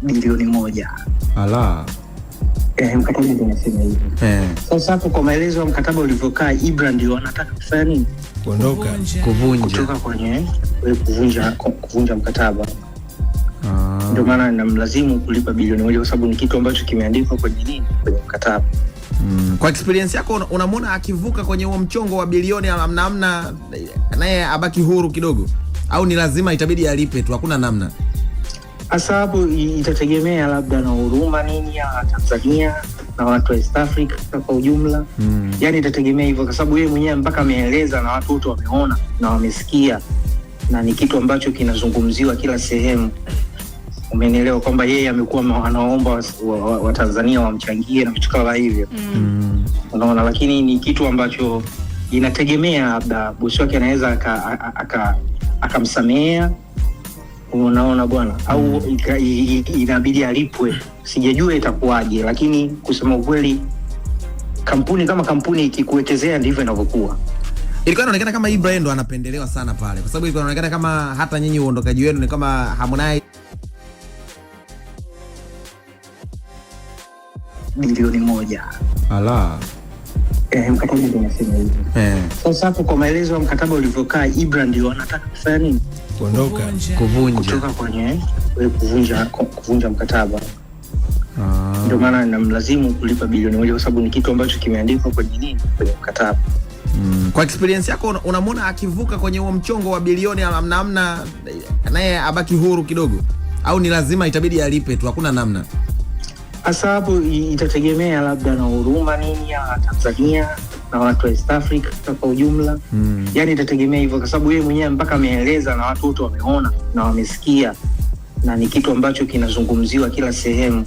bilioni 1. Ala. Mkataba ndio unasema hivyo. Sasa hapo kwa maelezo ya mkataba ulivyokaa, Ibra ndio anataka kufanya nini? Kuondoka, kutoka kwenye kuvunja mkataba. Ndio maana namlazimu kulipa bilioni 1 kwa sababu ni kitu ambacho kimeandikwa kwenye nini? Kwenye mkataba. Kwa experience yako unamwona akivuka kwenye huo mchongo wa bilioni namna naye abaki huru kidogo, au ni lazima itabidi alipe tu, hakuna namna? Hasa hapo itategemea labda na huruma nini ya Tanzania na watu wa East Africa kwa ujumla. Yaani itategemea hivyo kwa sababu yeye mwenyewe mpaka ameeleza na watu wote wameona na wamesikia, na ni kitu ambacho kinazungumziwa kila sehemu. Umenielewa kwamba yeye amekuwa anaomba wa Tanzania wamchangie na vitu kama hivyo. Unaona, lakini ni kitu ambacho inategemea labda bosi wake anaweza akamsamea. Unaona bwana, au inabidi alipwe. Sijajua itakuwaje, lakini kusema ukweli kampuni kama kampuni ikikuwekezea ndivyo inavyokuwa. Ilikuwa inaonekana kama Ibra ndo anapendelewa sana pale, kwa sababu ilikuwa inaonekana kama hata nyinyi uondokaji wenu ni kama Harmonize. Bilioni 1. Ala. Mkataba ndio unasema hivyo. Sasa hapo kwa maelezo ya mkataba ulivyokaa, Ibra ndio anataka kufanya nini? Kuondoka, kutoka kwenye kuvunja mkataba. Ndio maana namlazimu kulipa bilioni 1 kwa sababu ni kitu ambacho kimeandikwa kwenye nini? Kwenye mkataba. Kwa experience yako unamwona akivuka kwenye huo mchongo wa bilioni namna naye abaki huru kidogo, au ni lazima itabidi alipe tu, hakuna namna? Hasa hapo itategemea labda na huruma nini ya Tanzania na watu wa East Africa kwa ujumla. Yaani itategemea hivyo kwa sababu yeye mwenyewe mpaka ameeleza na watu wote wameona na wamesikia, na ni kitu ambacho kinazungumziwa kila sehemu.